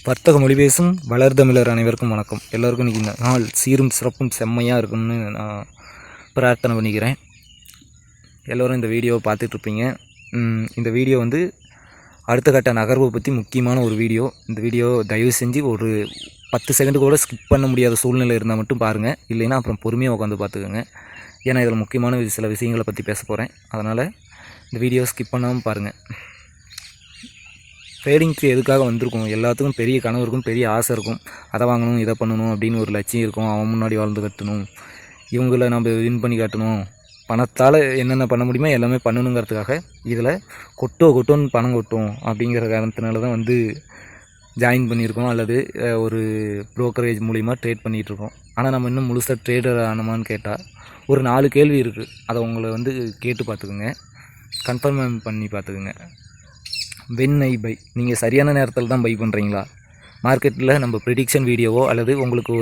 வர்த்தக மொழி பேசும் வளர்தமிழர் அனைவருக்கும் வணக்கம். எல்லோருக்கும் இன்றைக்கி நாள் சீரும் சிறப்பும் செம்மையாக இருக்கும்னு நான் பிரார்த்தனை பண்ணிக்கிறேன். எல்லோரும் இந்த வீடியோவை பார்த்துட்ருப்பீங்க. இந்த வீடியோ வந்து அடுத்த கட்ட நகர்வை பற்றி முக்கியமான ஒரு வீடியோ. இந்த வீடியோ தயவு செஞ்சு ஒரு 10 செகண்டு கூட ஸ்கிப் பண்ண முடியாத சூழ்நிலை இருந்தால் மட்டும் பாருங்கள். இல்லைன்னா அப்புறம் பொறுமையாக உட்காந்து பார்த்துக்கோங்க. ஏன்னா இதில் முக்கியமான சில விஷயங்களை பற்றி பேச போகிறேன். அதனால் இந்த வீடியோ ஸ்கிப் பண்ணாமல் பாருங்கள். ட்ரேடிங்க்கு எதுக்காக வந்திருக்கும்? எல்லாத்துக்கும் பெரிய கனவு இருக்கும், பெரிய ஆசை இருக்கும். அதை வாங்கணும், இதை பண்ணணும் அப்படின்னு ஒரு லட்சியம் இருக்கும். அவன் முன்னாடி வாழ்ந்து கட்டணும், இவங்கள நம்ம வின் பண்ணி காட்டணும், பணத்தால் என்னென்ன பண்ண முடியுமோ எல்லாமே பண்ணணுங்கிறதுக்காக இதில் கொட்டோன்னு பணம் கொட்டும் அப்படிங்கிற காரணத்தினால தான் வந்து ஜாயின் பண்ணியிருக்கோம், அல்லது ஒரு ப்ரோக்கரேஜ் மூலிமா ட்ரேட் பண்ணிகிட்ருக்கோம். ஆனால் நம்ம இன்னும் முழுசாக ட்ரேடர் ஆனோமான்னு கேட்டால் ஒரு 4 கேள்வி இருக்குது. அதை உங்களை வந்து கேட்டு பார்த்துக்குங்க, கன்ஃபர்ம் பண்ணி பார்த்துக்குங்க. வென் ஐ பை, நீங்கள் சரியான நேரத்தில் தான் பை பண்ணுறீங்களா? மார்க்கெட்டில் நம்ம ப்ரிடிக்ஷன் வீடியோவோ அல்லது உங்களுக்கு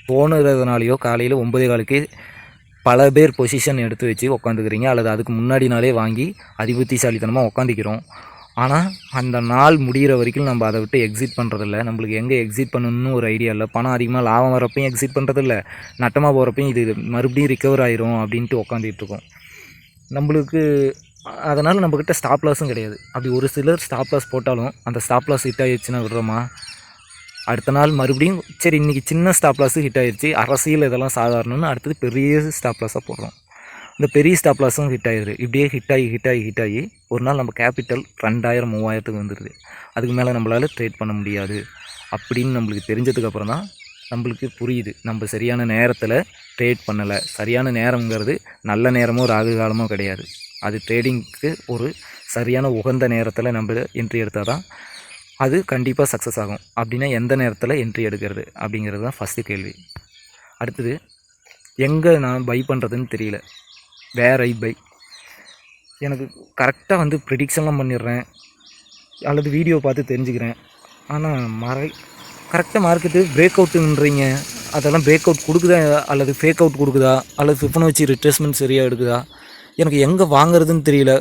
தோணுறதுனாலையோ காலையில் 9:15க்கு பல பேர் பொசிஷன் எடுத்து வச்சு உட்காந்துக்கிறீங்க, அல்லது அதுக்கு முன்னாடி நாளே வாங்கி அதிபுத்திசாலித்தனமாக உட்காந்துக்கிறோம். ஆனால் அந்த நாள் முடிகிற வரைக்கும் நம்ம அதை விட்டு எக்ஸிட் பண்ணுறதில்ல. நம்மளுக்கு எங்கே எக்ஸிட் பண்ணணும்னு ஒரு ஐடியா இல்லை. பணம் அதிகமாக லாபம் வரப்பையும் எக்ஸிட் பண்ணுறதில்ல, நட்டமாக போகிறப்பையும் இது மறுபடியும் ரிக்கவர் ஆயிரும் அப்படின்ட்டு உட்காந்துட்ருக்கோம். நம்மளுக்கு அதனால் நம்மக்கிட்ட ஸ்டாப் லாஸும் கிடையாது. அப்படி ஒரு சிலர் ஸ்டாப் லாஸ் போட்டாலும் அந்த ஸ்டாப் லாஸ் ஹிட் ஆகிடுச்சுன்னா விடுறோமா? அடுத்த நாள் மறுபடியும் சரி இன்றைக்கி சின்ன ஸ்டாப் லாஸு ஹிட் ஆகிடுச்சு, அரசியல் இதெல்லாம் சாதாரணம்னு அடுத்தது பெரிய ஸ்டாப் லாஸாக போடுறோம். இந்த பெரிய ஸ்டாப் லாஸும் ஹிட் ஆகிடுது. இப்படியே ஹிட் ஆகி ஒரு நாள் நம்ம கேபிட்டல் 2000 3000க்கு வந்துடுது. அதுக்கு மேலே நம்மளால் ட்ரேட் பண்ண முடியாது அப்படின்னு நம்மளுக்கு தெரிஞ்சதுக்கப்புறம் தான் நம்மளுக்கு புரியுது நம்ம சரியான நேரத்தில் ட்ரேட் பண்ணலை. சரியான நேரங்கிறது நல்ல நேரமோ ராகு காலமோ கிடையாது. அது ட்ரேடிங்க்கு ஒரு சரியான உகந்த நேரத்தில் நம்ம என்ட்ரி எடுத்தால் தான் அது கண்டிப்பாக சக்ஸஸ் ஆகும். அப்படின்னா எந்த நேரத்தில் என்ட்ரி எடுக்கிறது அப்படிங்கிறது தான் ஃபஸ்ட்டு கேள்வி. அடுத்தது, எங்கே நான் பை பண்ணுறதுன்னு தெரியல. வேர் ஐ பை, எனக்கு கரெக்டாக வந்து ப்ரிடிக்ஷன்லாம் பண்ணிடுறேன் அல்லது வீடியோ பார்த்து தெரிஞ்சுக்கிறேன். ஆனால் கரெக்டாக மார்க்கெட்டு பிரேக் அவுட்டுன்றீங்க, அதெல்லாம் பிரேக் அவுட் கொடுக்குதா அல்லது ஃபேக் அவுட் கொடுக்குதா அல்லது ஃபிபனோச்சி ரிட்ரேஸ்மெண்ட் சரியாக எடுக்குதா, எனக்கு எங்கே வாங்குறதுன்னு தெரியல.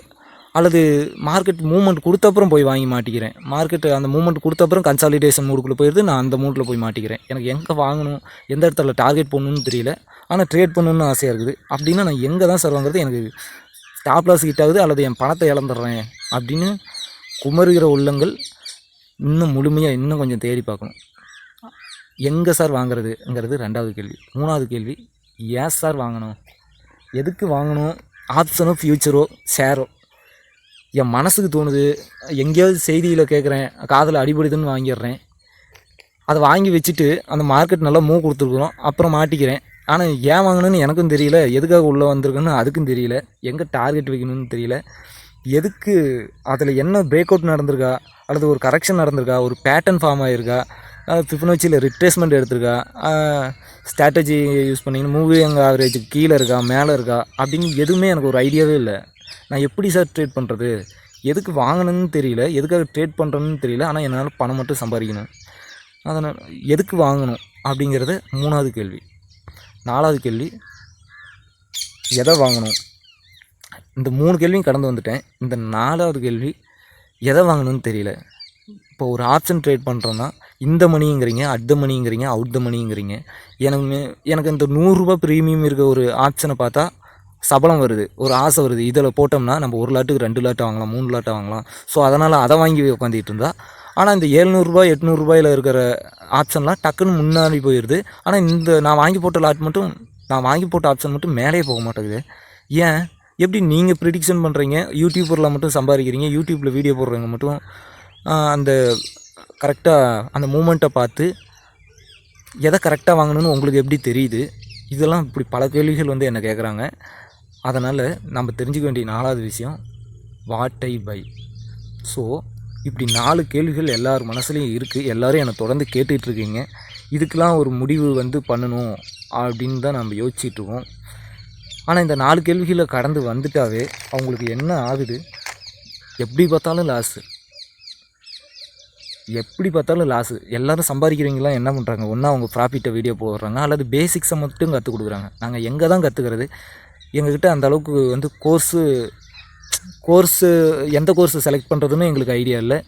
அல்லது மார்க்கெட் மூவ்மெண்ட் கொடுத்தப்புறம் போய் வாங்கி மாட்டிக்கிறேன். மார்க்கெட்டு அந்த மூவ்மெண்ட் கொடுத்தப்புறம் கன்சாலிடேஷன் மூடுக்குள்ளே போயிடுது, நான் அந்த மூட்டில் போய் மாட்டிக்கிறேன். எனக்கு எங்கே வாங்கணும், எந்த இடத்துல டார்கெட் பண்ணணும்னு தெரியல, ஆனால் ட்ரேட் பண்ணணுன்னு ஆசையாக இருக்குது. அப்படின்னா நான் எங்கே தான் சார் வாங்குறது? எனக்கு ஸ்டாப் லாஸ் ஹிட் ஆகுது அல்லது என் பணத்தை இழந்துடுறேன் அப்படின்னு குமருகிற உள்ளங்கள் இன்னும் முழுமையாக இன்னும் கொஞ்சம் தேடி பார்க்கணும். எங்கே சார் வாங்குறதுங்கிறது 2வது கேள்வி. 3வது கேள்வி, ஏன் சார் வாங்கணும், எதுக்கு வாங்கணும்? ஆப்ஷனோ ஃப்யூச்சரோ ஷேரோ என் மனசுக்கு தோணுது, எங்கேயாவது செய்தியில் கேட்குறேன், காதில் அடிபடுதுன்னு வாங்கிடுறேன். அதை வாங்கி வச்சுட்டு அந்த மார்க்கெட் நல்லா மூவ் கொடுத்துருக்குறோம், அப்புறம் மாட்டிக்கிறேன். ஆனால் ஏன் வாங்கணும்னு எனக்கும் தெரியல, எதுக்காக உள்ளே வந்திருக்குன்னு அதுக்கும் தெரியல, எங்கே டார்கெட் வைக்கணும்னு தெரியல, எதுக்கு அதில் என்ன பிரேக் அவுட் நடந்திருக்கா அல்லது ஒரு கரெக்ஷன் நடந்திருக்கா, ஒரு பேட்டர்ன் ஃபார்ம் ஆகிருக்கா, ஃபிபனோச்சியில் ரிட்ரேஸ்மெண்ட் எடுத்திருக்கா, ஸ்ட்ராட்டஜி யூஸ் பண்ணிங்கன்னா மூவிங் ஆவரேஜுக்கு கீழே இருக்கா மேலே இருக்கா அப்படின்னு எதுவுமே எனக்கு ஒரு ஐடியாவே இல்லை. நான் எப்படி சார் ட்ரேட் பண்ணுறது? எதுக்கு வாங்கணும்னு தெரியல, எதுக்காக ட்ரேட் பண்ணுறதுன்னு தெரியல, ஆனால் என்னால் பணம் மட்டும் சம்பாதிக்கணும். அதனால் எதுக்கு வாங்கணும் அப்படிங்கிறது 3வது கேள்வி. 4வது கேள்வி, எதை வாங்கணும்? இந்த 3 கேள்வியும் கடந்து வந்துட்டேன். இந்த 4வது கேள்வி, எதை வாங்கணும்னு தெரியல. இப்போ ஒரு ஆப்ஷன் ட்ரேட் பண்ணுறோன்னா இந்த மணிங்கிறீங்க, அட் த மணிங்கிறீங்க, அவுட் த மணிங்கிறீங்க. எனக்கு இந்த 100 ரூபா ப்ரீமியம் இருக்க ஒரு ஆப்ஷனை பார்த்தா சபலம் வருது, ஒரு ஆசை வருது. இதில் போட்டோம்னா நம்ம 1 லாட்டுக்கு 2 லாட்டு வாங்கலாம், 3 லாட்டை வாங்கலாம். ஸோ அதனால் அதை வாங்கி உட்காந்துக்கிட்டு இருந்தா, ஆனால் இந்த 700 ரூபா 800 ரூபாயில் இருக்கிற ஆப்ஷன்லாம் டக்குன்னு முன்னாடி போயிடுது. ஆனால் இந்த நான் வாங்கி போட்ட ஆப்ஷன் மட்டும் மேலேயே போக மாட்டேங்குது. ஏன்? எப்படி நீங்கள் ப்ரிடிக்ஷன் பண்ணுறீங்க? யூடியூபரில் மட்டும் சம்பாதிக்கிறீங்க, யூடியூப்பில் வீடியோ போடுறவங்க மட்டும் அந்த கரெக்டாக அந்த மூமெண்ட்டை பார்த்து எதை கரெக்டாக வாங்கணும்னு உங்களுக்கு எப்படி தெரியுது? இதெல்லாம் இப்படி பல கேள்விகள் வந்து என்ன கேட்குறாங்க. அதனால் நம்ம தெரிஞ்சுக்க வேண்டிய 4வது விஷயம், வாட் ஐ பை. ஸோ இப்படி 4 கேள்விகள் எல்லார் மனசுலையும் இருக்குது. எல்லோரும் என்னை தொடர்ந்து கேட்டுட்ருக்கீங்க. இதுக்கெலாம் ஒரு முடிவு வந்து பண்ணணும் அப்படின்னு தான் நம்ம யோசிச்சிட்ருக்கோம். ஆனால் இந்த 4 கேள்விகளை கடந்து வந்துட்டாவே அவங்களுக்கு என்ன ஆகுது? எப்படி பார்த்தாலும் லாஸு. எல்லோரும் சம்பாதிக்கிறவங்களாம் என்ன பண்ணுறாங்க? ஒன்றா அவங்க ப்ராஃபிட்டை வீடியோ போடுறாங்க அல்லது பேசிக்ஸை மட்டும் கற்றுக் கொடுக்குறாங்க. நாங்கள் எங்கே தான் கற்றுக்கிறது? எங்ககிட்ட அந்த அளவுக்கு வந்து கோர்ஸு எந்த கோர்ஸு செலக்ட் பண்ணுறதுன்னு எங்களுக்கு ஐடியா இல்லை.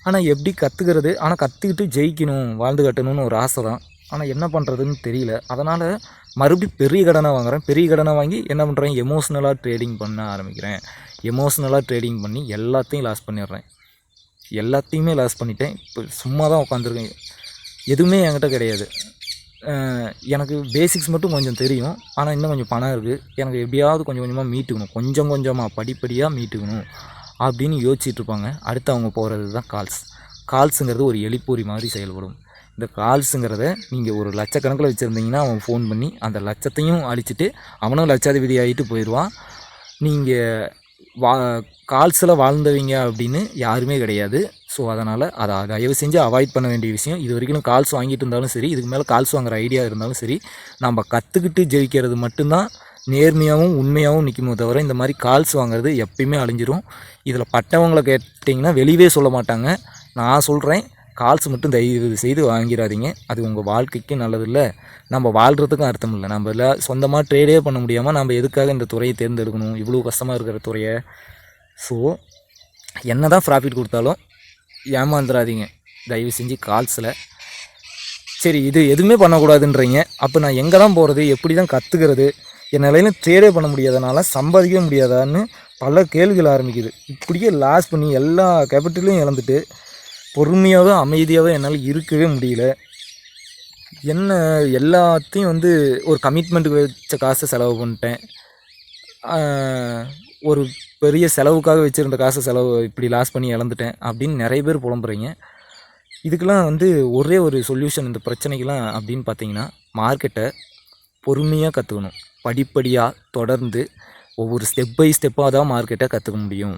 ஆனால் எப்படி கற்றுக்கிறது, ஆனால் கற்றுக்கிட்டு ஜெயிக்கணும், வாழ்ந்து கட்டணும்னு ஒரு ஆசை தான். ஆனால் என்ன பண்ணுறதுன்னு தெரியல. அதனால் மறுபடியும் பெரிய கடனை வாங்குகிறேன். பெரிய கடனை வாங்கி என்ன பண்ணுறேன், எமோஷ்னலாக ட்ரேடிங் பண்ண ஆரம்பிக்கிறேன். எமோஷ்னலாக ட்ரேடிங் பண்ணி எல்லாத்தையும் லாஸ் பண்ணிடுறேன். எல்லாத்தையுமே லாஸ் பண்ணிட்டேன். இப்போ சும்மா தான் உட்காந்துருக்கேன். எதுவுமே என்கிட்ட கிடையாது. எனக்கு பேசிக்ஸ் மட்டும் கொஞ்சம் தெரியும். ஆனால் இன்னும் கொஞ்சம் பணம் இருக்குது. எனக்கு எப்படியாவது கொஞ்சம் கொஞ்சமாக மீட்டுக்கணும், கொஞ்சம் கொஞ்சமாக படிப்படியாக மீட்டுக்கணும் அப்படின்னு யோசிச்சுட்ருப்பாங்க. அடுத்து அவங்க போகிறது தான் கால்ஸுங்கிறது ஒரு எலிப்பொறி மாதிரி செயல்படும். இந்த கால்ஸுங்கிறத நீங்கள் ஒரு லட்சக்கணக்கில் வச்சுருந்தீங்கன்னா அவன் ஃபோன் பண்ணி அந்த லட்சத்தையும் அழிச்சிட்டு அவனும் லட்சாதிபதி ஆகிட்டு போயிடுவான். நீங்கள் கால்ஸில் வாழ்ந்தவங்க அப்படின்னு யாருமே கிடையாது. ஸோ அதனால் அதை தயவு செஞ்சு அவாய்ட் பண்ண வேண்டிய விஷயம். இது வரைக்கும் கால்ஸ் வாங்கிட்டு இருந்தாலும் சரி, இதுக்கு மேலே கால்ஸ் வாங்குற ஐடியா இருந்தாலும் சரி, நம்ம கற்றுக்கிட்டு ஜெயிக்கிறது மட்டும்தான் நேர்மையாகவும் உண்மையாகவும் நிற்குமோ தவிர இந்த மாதிரி கால்ஸ் வாங்குறது எப்பயுமே அழிஞ்சிரும். இதில் பட்டவங்களை கேட்டிங்கன்னா வெளியவே சொல்ல மாட்டாங்க. நான் சொல்கிறேன், கால்ஸ் மட்டும் தயவு செய்து வாங்கிடாதீங்க. அது உங்கள் வாழ்க்கைக்கு நல்லதில்லை, நம்ம வாழ்கிறதுக்கும் அர்த்தம் இல்லை. நம்ம இல்லை சொந்தமாக ட்ரேடே பண்ண முடியாமல் நம்ம எதுக்காக இந்த துறையை தேர்ந்தெடுக்கணும், இவ்வளோ கஷ்டமாக இருக்கிற துறையை. ஸோ என்ன தான் ப்ராஃபிட் கொடுத்தாலும் ஏமாந்துடாதீங்க தயவு செஞ்சு கால்ஸில். சரி, இது எதுவுமே பண்ணக்கூடாதுன்றீங்க. அப்போ நான் எங்கே தான் போகிறது, எப்படி தான் கற்றுக்கிறது, என் நிலையிலும் ட்ரேடே பண்ண முடியாதனால சம்பாதிக்க முடியாதான்னு பல கேள்விகள் ஆரம்பிக்குது. இப்படியே லாஸ் பண்ணி எல்லா கேபிட்டலையும் இழந்துட்டு பொறுமையாகவே அமைதியாகவே என்னால் இருக்கவே முடியல. என்ன எல்லாத்தையும் ஒரு கமிட்மெண்ட்டுக்கு வச்ச காசை செலவு பண்ணிட்டேன். ஒரு பெரிய செலவுக்காக வச்சுருந்த காசை இப்படி லாஸ் பண்ணி இழந்துட்டேன் அப்படின்னு நிறைய பேர் புலம்புறீங்க. இதுக்கெல்லாம் ஒரே ஒரு சொல்யூஷன் இந்த பிரச்சனைக்கெல்லாம் அப்படின்னு பார்த்தீங்கன்னா, மார்க்கெட்டை பொறுமையாக கற்றுக்கணும். படிப்படியாக தொடர்ந்து ஒவ்வொரு ஸ்டெப் பை ஸ்டெப்பாக தான் மார்க்கெட்டை கற்றுக்க முடியும்.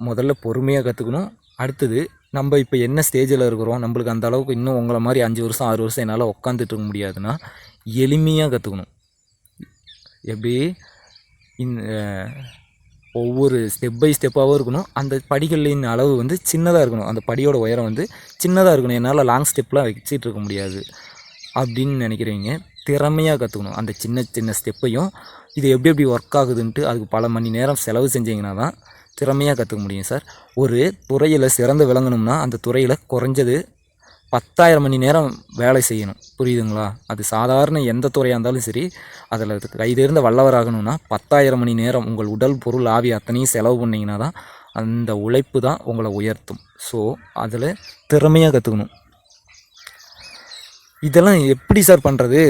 முதல்ல பொறுமையாக கற்றுக்கணும். அடுத்தது நம்ம இப்போ என்ன ஸ்டேஜில் இருக்கிறோம், நம்மளுக்கு அந்த அளவுக்கு இன்னும் உங்களை மாதிரி 5 வருஷம் 6 வருஷம் என்னால் உட்காந்துட்டு இருக்க முடியாதுன்னா எளிமையாக கற்றுக்கணும். எப்படி ஒவ்வொரு ஸ்டெப் பை ஸ்டெப்பாகவும் இருக்கணும். அந்த படிகளின் அளவு சின்னதாக இருக்கணும். அந்த படியோட உயரம் சின்னதாக இருக்கணும். என்னால் லாங் ஸ்டெப்லாம் வச்சுட்டு இருக்க முடியாது அப்படின்னு நினைக்கிறீங்க. திறமையாக கற்றுக்கணும். அந்த சின்ன சின்ன ஸ்டெப்பையும் இது எப்படி எப்படி ஒர்க் ஆகுதுன்ட்டு அதுக்கு பல மணி நேரம் செலவு செஞ்சிங்கன்னா தான் திறமையாக கற்றுக்க முடியும் சார். ஒரு துறையில் சிறந்து விளங்கணும்னா அந்த துறையில் குறைஞ்சது 10,000 மணி நேரம் வேலை செய்யணும். புரியுதுங்களா? அது சாதாரண எந்த துறையாக இருந்தாலும் சரி, அதில் கைதேர்ந்த வல்லவராகணும்னா 10,000 மணி நேரம் உங்கள் உடல் பொருள் ஆவி அத்தனையும் செலவு பண்ணிங்கன்னா தான் அந்த உழைப்பு தான் உங்களை உயர்த்தும். ஸோ அதில் திறமையாக கற்றுக்கணும். இதெல்லாம் எப்படி சார் பண்ணுறது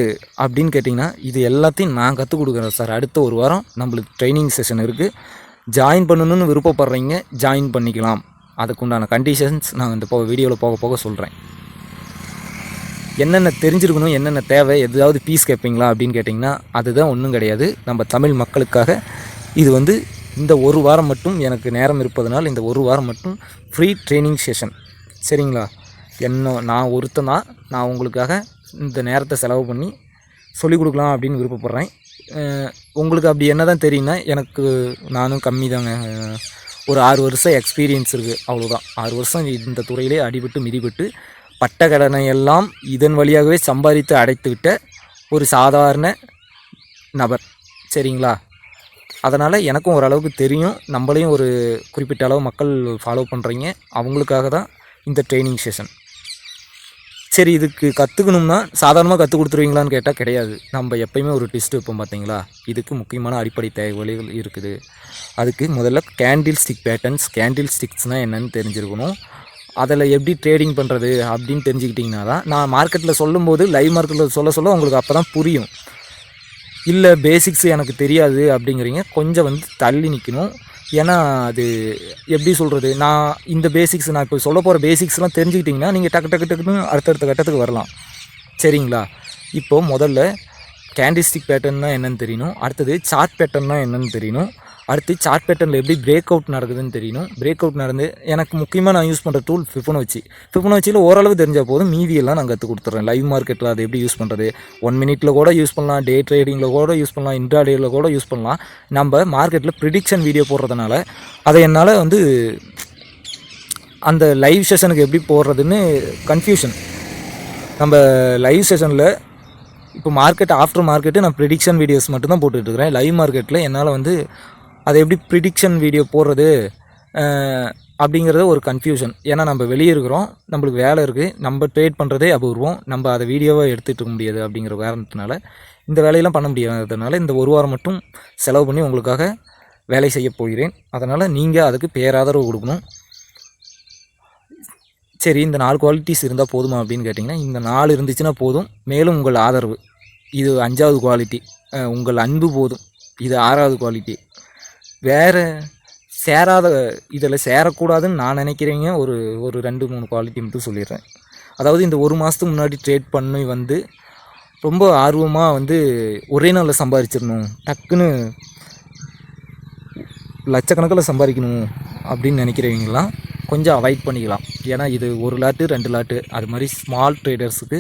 அப்படின்னு கேட்டிங்கன்னா, இது எல்லாத்தையும் நான் கற்றுக் கொடுக்குறேன் சார். அடுத்த ஒரு வாரம் நம்மளுக்கு ட்ரைனிங் செஷன் இருக்குது. ஜாயின் பண்ணணுன்னு விருப்பப்படுறீங்க, ஜாயின் பண்ணிக்கலாம். அதுக்குண்டான கண்டிஷன்ஸ் நான் இந்த வீடியோவில் போக போக சொல்கிறேன். என்னென்ன தெரிஞ்சிருக்கணும், என்னென்ன தேவை, எதாவது பீஸ் கேட்பீங்களா அப்படின்னு கேட்டிங்கன்னா அதுதான் ஒன்றும் கிடையாது. நம்ம தமிழ் மக்களுக்காக இது இந்த ஒரு வாரம் மட்டும் எனக்கு நேரம் இருப்பதனால் இந்த ஒரு வாரம் மட்டும் ஃப்ரீ ட்ரைனிங் செஷன். சரிங்களா? நான் ஒருத்தன் தான். நான் உங்களுக்காக இந்த நேரத்தை செலவு பண்ணி சொல்லிக் கொடுக்கலாம் அப்படின்னு விருப்பப்படுறேன். உங்களுக்கு அப்படி என்ன தான் தெரியும்னா, எனக்கு நானும் கம்மி தாங்க. ஒரு 6 வருஷம் எக்ஸ்பீரியன்ஸ் இருக்குது, அவ்வளோதான். 6 வருஷம் இந்த துறையிலே அடிபட்டு மிதிபட்டு பட்ட கடனை எல்லாம் இதன் வழியாகவே சம்பாதித்து அடைத்துவிட்ட ஒரு சாதாரண நபர். சரிங்களா? அதனால் எனக்கும் ஓரளவுக்கு தெரியும். நம்மளையும் ஒரு குறிப்பிட்ட அளவு மக்கள் ஃபாலோ பண்ணுறீங்க, அவங்களுக்காக தான் இந்த ட்ரைனிங் செஷன். சரி, இதுக்கு கற்றுக்கணும்னா சாதாரணமாக கற்றுக் கொடுத்துருவீங்களான்னு கேட்டால் கிடையாது. நம்ம எப்போயுமே ஒரு டெஸ்ட் வைப்போம் பார்த்தீங்களா? இதுக்கு முக்கியமான அடிப்படை தேவைகள் இருக்குது. அதுக்கு முதல்ல கேண்டில் ஸ்டிக் பேட்டர்ன்ஸ், கேண்டில் ஸ்டிக்ஸ்னால் என்னென்னு தெரிஞ்சிருக்கணும். அதில் எப்படி ட்ரேடிங் பண்ணுறது அப்படின்னு தெரிஞ்சுக்கிட்டிங்கன்னா தான் நான் மார்க்கெட்டில் சொல்லும்போது லைவ் மார்க்கெட்டில் சொல்ல உங்களுக்கு அப்போ தான் புரியும். இல்லை பேசிக்ஸ் எனக்கு தெரியாது அப்படிங்கிறீங்க, கொஞ்சம் தள்ளி நிற்கணும். ஏன்னா அது எப்படி சொல்கிறது, நான் இந்த பேசிக்ஸ் நான் இப்போ சொல்ல போகிற பேசிக்ஸ்லாம் தெரிஞ்சுக்கிட்டிங்கன்னா நீங்கள் டக்குன்னு அடுத்தடுத்த கட்டத்துக்கு வரலாம். சரிங்களா? இப்போது முதல்ல கேண்டில்ஸ்டிக் பேட்டர்ன்னா என்னென்னு தெரியணும். அடுத்தது சார்ட் பேட்டர்னா என்னென்னு தெரியணும். அடுத்து சார்ட் பேட்டர்னில் எப்படி பிரேக் அவுட் நடக்குதுன்னு தெரியணும். பிரேக் அவுட் நடந்து எனக்கு முக்கியமாக நான் யூஸ் பண்ணுற டூல் ஃபிபொனாச்சியில் ஓரளவு தெரிஞ்சால் போதும். மீதியெல்லாம் நான் கற்றுக் கொடுத்துட்றேன். லைவ் மார்க்கெட்டில் அதை எப்படி யூஸ் பண்ணுறது, 1 மினிட்டில் கூட யூஸ் பண்ணலாம், டே ட்ரேடிங்கில் கூட யூஸ் பண்ணலாம், இன்ட்ராடேயில் கூட யூஸ் பண்ணலாம். நம்ம மார்க்கெட்டில் ப்ரிடிக்ஷன் வீடியோ போடுறதுனால அதை என்னால் அந்த லைவ் செஷனுக்கு எப்படி போடுறதுன்னு கன்ஃபியூஷன். நம்ம லைவ் செஷனில் இப்போ ஆஃப்டர் மார்க்கெட்டு நான் ப்ரிடிக்ஷன் வீடியோஸ் மட்டும்தான் போட்டுட்ருக்கிறேன். லைவ் மார்க்கெட்டில் என்னால் அதை எப்படி ப்ரிடிக்ஷன் வீடியோ போடுறது அப்படிங்கிறத ஒரு கன்ஃபியூஷன். ஏன்னா நம்ம வெளியே இருக்கிறோம், நம்மளுக்கு வேலை இருக்குது, நம்ம ட்ரேட் பண்ணுறதே அபூர்வம், நம்ம அதை வீடியோவாக எடுத்துகிட்டு இருக்க முடியாது அப்படிங்கிற காரணத்தினால இந்த வேலையெல்லாம் பண்ண முடியாததுனால இந்த ஒரு வாரம் மட்டும் செலவு பண்ணி உங்களுக்காக வேலை செய்ய போகிறேன். அதனால் நீங்கள் அதுக்கு பேராதரவு கொடுக்கணும். சரி, இந்த 4 குவாலிட்டிஸ் இருந்தால் போதுமா அப்படின்னு கேட்டிங்கன்னா, இந்த 4 இருந்துச்சுன்னா போதும். மேலும் உங்கள் ஆதரவு, இது 5வது குவாலிட்டி. உங்கள் அன்பு போதும், இது 6வது குவாலிட்டி. வேறு இதில் சேரக்கூடாதுன்னு நான் நினைக்கிறீங்க ஒரு 2-3 குவாலிட்டி மட்டும் சொல்லிடுறேன். அதாவது இந்த ஒரு மாதத்துக்கு முன்னாடி ட்ரேட் பண்ணி வந்து ரொம்ப ஆர்வமாக ஒரே நாளில் சம்பாதிச்சிடணும், டக்குன்னு லட்சக்கணக்கில் சம்பாதிக்கணும் அப்படின்னு நினைக்கிறவங்களாம் கொஞ்சம் அவாய்ட் பண்ணிக்கலாம். ஏன்னா இது 1 லாட்டு 2 லாட்டு அது மாதிரி ஸ்மால் ட்ரேடர்ஸுக்கு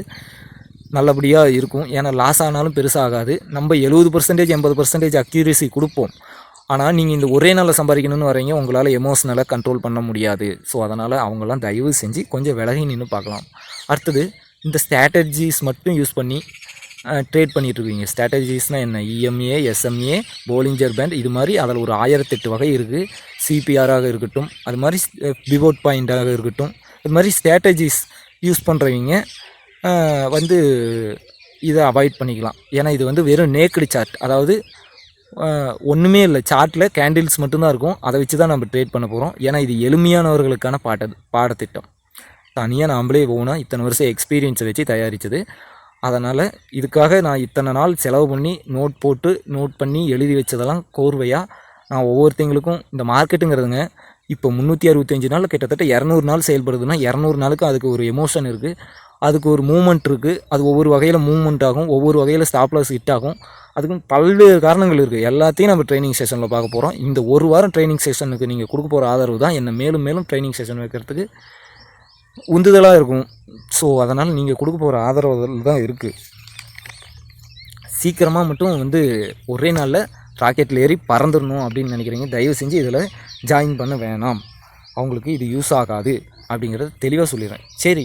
நல்லபடியாக இருக்கும். ஏன்னா லாஸ் ஆனாலும் பெருசாக ஆகாது. நம்ம 70% 80% அக்யூரேசி கொடுப்போம். ஆனால் நீங்கள் இந்த ஒரே நாளில் சம்பாதிக்கணும்னு வரீங்க, உங்களால் எமோஷ்னலாக கண்ட்ரோல் பண்ண முடியாது. ஸோ அதனால் அவங்களாம் தயவு செஞ்சு கொஞ்சம் விலகி நின்று பார்க்கலாம். அடுத்தது, இந்த ஸ்ட்ராட்டஜிஸ் மட்டும் யூஸ் பண்ணி ட்ரேட் பண்ணிகிட்ருக்கீங்க. ஸ்ட்ராட்டஜிஸ்னால் என்ன? இஎம்ஏ, எஸ்எம்ஏ, போலிஞ்சர் பேண்ட், இது மாதிரி அதில் ஒரு 1008 வகை இருக்குது. சிபிஆராக இருக்கட்டும், அது மாதிரி பிவோட் பாயிண்டாக இருக்கட்டும், இது மாதிரி ஸ்ட்ராட்டஜிஸ் யூஸ் பண்ணுறவங்க இதை அவாய்ட் பண்ணிக்கலாம். ஏன்னா இது வெறும் நேக்கடு சார்ட், அதாவது ஒன்றுமே இல்லை, சார்ட்டில் கேண்டில்ஸ் மட்டும்தான் இருக்கும். அதை வச்சு தான் நம்ம ட்ரேட் பண்ண போகிறோம். ஏன்னா இது எளிமையானவர்களுக்கான பாடத்திட்டம். தனியாக நாம்ளே ஓனாக இத்தனை வருஷம் எக்ஸ்பீரியன்ஸை வச்சு தயாரித்தது. அதனால் இதுக்காக நான் இத்தனை நாள் செலவு பண்ணி நோட் பண்ணி எழுதி வச்சதெல்லாம் கோர்வையாக நான் ஒவ்வொருத்தங்களுக்கும் இந்த மார்க்கெட்டுங்கிறதுங்க இப்போ 365 நாள் கிட்டத்தட்ட 200 நாள் செயல்படுதுன்னா 200 நாளுக்கு அதுக்கு ஒரு எமோஷன் இருக்குது, அதுக்கு ஒரு மூமெண்ட் இருக்குது. அது ஒவ்வொரு வகையில் மூவ்மெண்ட் ஆகும், ஒவ்வொரு வகையில் ஸ்டாப் லாஸ் ஹிட் ஆகும். அதுக்கும் பல்வேறு காரணங்கள் இருக்குது. எல்லாத்தையும் நம்ம ட்ரைனிங் செஷனில் பார்க்க போகிறோம். இந்த ஒரு வாரம் ட்ரைனிங் செஷனுக்கு நீங்கள் கொடுக்க போகிற ஆதரவு தான் என்னை மேலும் மேலும் ட்ரைனிங் செஷன் வைக்கிறதுக்கு உந்துதலாக இருக்கும். ஸோ அதனால் நீங்கள் கொடுக்க போகிற ஆதரவு தான் இருக்குது. சீக்கிரமாக மட்டும் ஒரே நாளில் ராக்கெட்டில் ஏறி பறந்துடணும் அப்படின்னு நினைக்கிறீங்க, தயவு செஞ்சு இதில் ஜாயின் பண்ண வேணாம். அவங்களுக்கு இது யூஸ் ஆகாது அப்படிங்கிறத தெளிவாக சொல்லிடுறேன். சரி,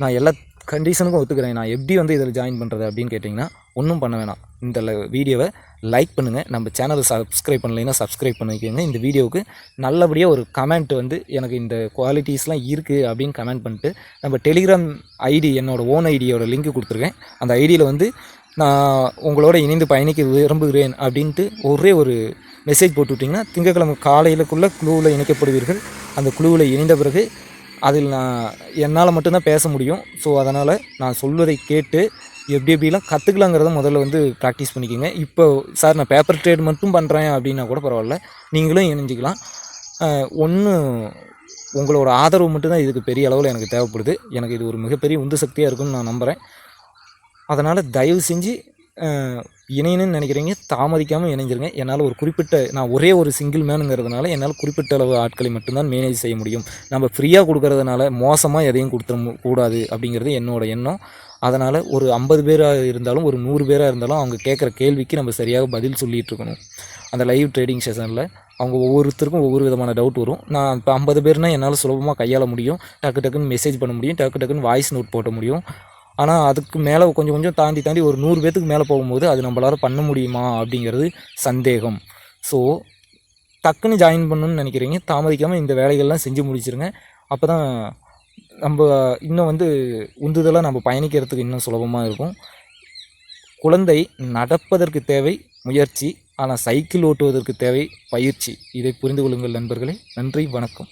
நான் எல்லா கண்டிஷனுக்கும் ஒத்துக்கிறேன். நான் எப்படி இதில் ஜாயின் பண்ணுறது அப்படின்னு கேட்டிங்கன்னா, ஒன்றும் பண்ண வேணாம். இந்த வீடியோவை லைக் பண்ணுங்கள். நம்ம சேனலை சப்ஸ்கிரைப் பண்ணலைன்னா சப்ஸ்கிரைப் பண்ணிக்கோங்க. இந்த வீடியோவுக்கு நல்லபடியாக ஒரு கமெண்ட் எனக்கு இந்த குவாலிட்டிஸ்லாம் இருக்குது அப்படின்னு கமெண்ட் பண்ணிட்டு, நம்ம டெலிகிராம் ஐடி, என்னோடய ஓன் ஐடியோட லிங்க் கொடுத்துருக்கேன். அந்த ஐடியில் நான் உங்களோட இணைந்து பயணிக்க விரும்புகிறேன் அப்படின்ட்டு ஒரே ஒரு மெசேஜ் போட்டு விட்டிங்கன்னா, திங்கட்கிழமை காலையிலக்குள்ளே குழுவில் இணைக்கப்படுவீர்கள். அந்த குழுவில் இணைந்த பிறகு அதில் என்னால் மட்டும்தான் பேச முடியும். ஸோ அதனால் நான் சொல்வதை கேட்டு எப்படிலாம் கற்றுக்கலாங்கிறத முதல்ல ப்ராக்டிஸ் பண்ணிக்கோங்க. இப்போ சார் நான் பேப்பர் ட்ரேட் மட்டும் பண்ணுறேன் அப்படின்னா கூட பரவாயில்ல, நீங்களும் இணைஞ்சிக்கலாம். உங்களோட ஆதரவு மட்டும்தான் இதுக்கு பெரிய அளவில் எனக்கு தேவைப்படுது. எனக்கு இது ஒரு மிகப்பெரிய உந்து சக்தியாக இருக்குன்னு நான் நம்புகிறேன். அதனால் தயவு செஞ்சு இணையணும்னு நினைக்கிறீங்க, தாமதிக்காமல் இணைஞ்சிருங்க. என்னால் நான் ஒரே ஒரு சிங்கிள் மேனுங்கிறதுனால என்னால் குறிப்பிட்ட அளவு ஆட்களை மட்டும்தான் மேனேஜ் செய்ய முடியும். நம்ம ஃப்ரீயாக கொடுக்கறதுனால மோசமாக எதையும் கொடுத்துட கூடாது அப்படிங்கிறது என்னோட எண்ணம். அதனால் ஒரு 50 பேராக இருந்தாலும் ஒரு 100 பேராக இருந்தாலும் அவங்க கேட்குற கேள்விக்கு நம்ம சரியாக பதில் சொல்லிகிட்டு இருக்கணும். அந்த லைவ் ட்ரேடிங் செஷனில் அவங்க ஒவ்வொருத்தருக்கும் ஒவ்வொரு விதமான டவுட் வரும். நான் இப்போ 50 பேர்னால் என்னால் சுலபமாக கையாள முடியும், டக்குன்னு மெசேஜ் பண்ண முடியும், டக்குன்னு வாய்ஸ் நோட் போட்ட முடியும். ஆனால் அதுக்கு மேலே கொஞ்சம் தாண்டி ஒரு 100 பேர்த்துக்கு மேலே போகும்போது அது நம்மளால் பண்ண முடியுமா அப்படிங்கிறது சந்தேகம். ஸோ டக்குன்னு ஜாயின் பண்ணணுன்னு நினைக்கிறீங்க, தாமதிக்காமல் இந்த வேலைகள்லாம் செஞ்சு முடிச்சிருங்க. அப்போ தான் நம்ம இன்னும் உந்துதலாக நம்ம பயணிக்கிறதுக்கு இன்னும் சுலபமாக இருக்கும். குழந்தை நடப்பதற்கு தேவை முயற்சி, ஆனால் சைக்கிள் ஓட்டுவதற்கு தேவை பயிற்சி. இதை புரிந்து கொள்ளுங்கள் நண்பர்களே. நன்றி, வணக்கம்.